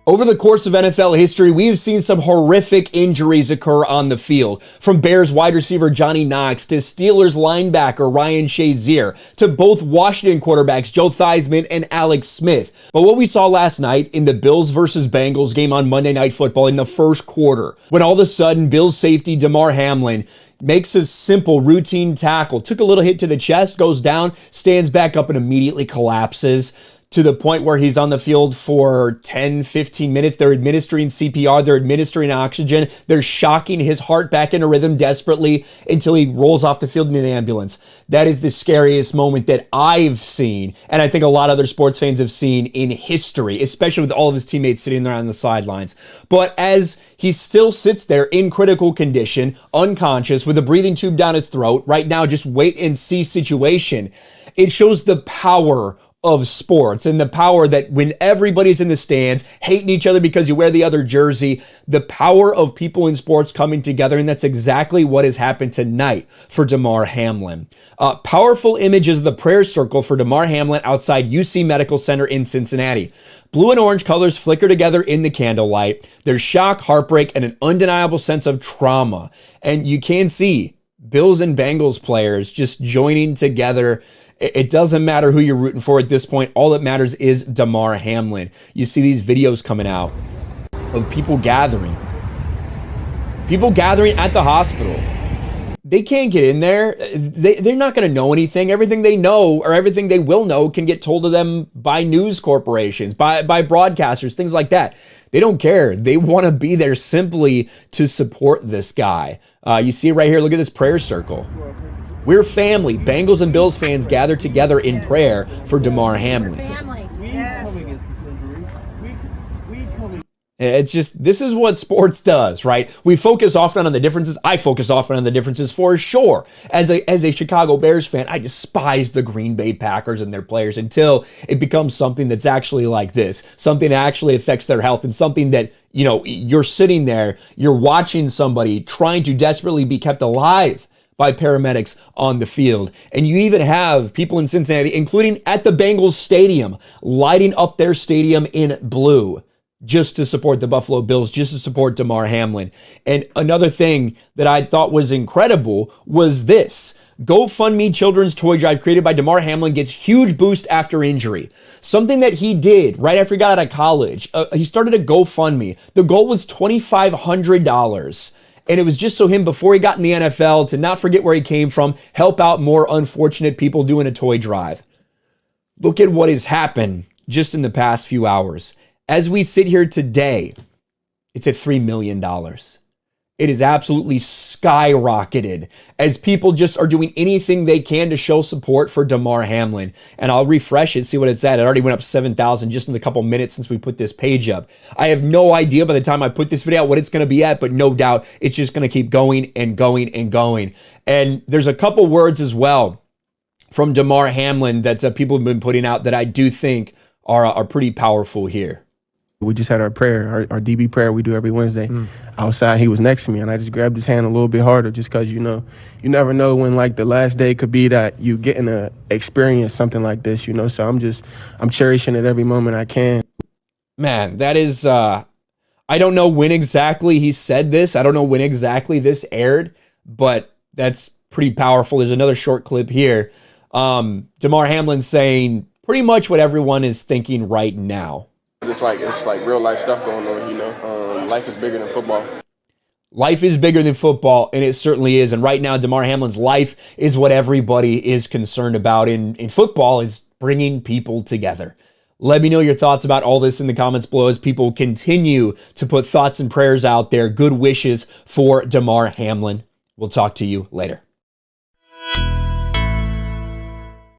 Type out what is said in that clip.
Over the course of NFL history, we've seen some horrific injuries occur on the field. From Bears wide receiver Johnny Knox to Steelers linebacker Ryan Shazier to both Washington quarterbacks Joe Theismann and Alex Smith. But what we saw last night in the Bills versus Bengals game on Monday Night Football in the first quarter, when all of a sudden Bills safety Damar Hamlin makes a simple routine tackle, took a little hit to the chest, goes down, stands back up and immediately collapses, to the point where he's on the field for 10, 15 minutes. They're administering CPR. They're administering oxygen. They're shocking his heart back into rhythm desperately until he rolls off the field in an ambulance. That is the scariest moment that I've seen, and I think a lot of other sports fans have seen in history, especially with all of his teammates sitting there on the sidelines. But as he still sits there in critical condition, unconscious, with a breathing tube down his throat, right now just wait and see situation, it shows the power of sports and the power that when everybody's in the stands hating each other because you wear the other jersey, the power of people in sports coming together. And that's exactly what has happened tonight for Damar Hamlin. Powerful images of the prayer circle for Damar Hamlin outside UC Medical Center in Cincinnati. Blue and orange colors flicker together in the candlelight. There's shock, heartbreak, and an undeniable sense of trauma. And you can see Bills and Bengals players just joining together. It doesn't matter who you're rooting for at this point. All that matters is Damar Hamlin. You see these videos coming out of people gathering at the hospital. They can't get in there. They're not going to know anything. Everything they know or everything they will know can get told to them by news corporations, by broadcasters, things like that. They don't care. They want to be there simply to support this guy. You see it right here. Look at this prayer circle. We're family. Bengals and Bills fans gather together in prayer for Damar Hamlin. It's just, this is what sports does, right? We focus often on the differences. I focus often on the differences for sure. As a Chicago Bears fan, I despise the Green Bay Packers and their players until it becomes something that's actually like this, something that actually affects their health and something that, you know, you're sitting there, you're watching somebody trying to desperately be kept alive by paramedics on the field. And you even have people in Cincinnati, including at the Bengals stadium, lighting up their stadium in blue just to support the Buffalo Bills, just to support Damar Hamlin. And another thing that I thought was incredible was this. GoFundMe children's toy drive created by Damar Hamlin gets huge boost after injury. Something that he did right after he got out of college. He started a GoFundMe. The goal was $2,500. And it was just so him, before he got in the NFL, to not forget where he came from, help out more unfortunate people doing a toy drive. Look at what has happened just in the past few hours. As we sit here today, it's at $3 million. It is absolutely skyrocketed as people just are doing anything they can to show support for Damar Hamlin. And I'll refresh it, see what it's at. It already went up 7,000 just in a couple minutes since we put this page up. I have no idea by the time I put this video out what it's going to be at, but no doubt it's just going to keep going and going and going. And there's a couple words as well from Damar Hamlin that people have been putting out that I do think are pretty powerful here. We just had our prayer, our DB prayer we do every Wednesday. Outside, he was next to me, and I just grabbed his hand a little bit harder just because, you know, you never know when, like, the last day could be that you getting to experience something like this, you know. So I'm cherishing it every moment I can. Man, that is, I don't know when exactly he said this. I don't know when exactly this aired, but that's pretty powerful. There's another short clip here. Damar Hamlin saying pretty much what everyone is thinking right now. It's like real life stuff going on, you know. Life is bigger than football. Life is bigger than football, and it certainly is. And right now, Damar Hamlin's life is what everybody is concerned about in football, is bringing people together. Let me know your thoughts about all this in the comments below as people continue to put thoughts and prayers out there. Good wishes for Damar Hamlin. We'll talk to you later.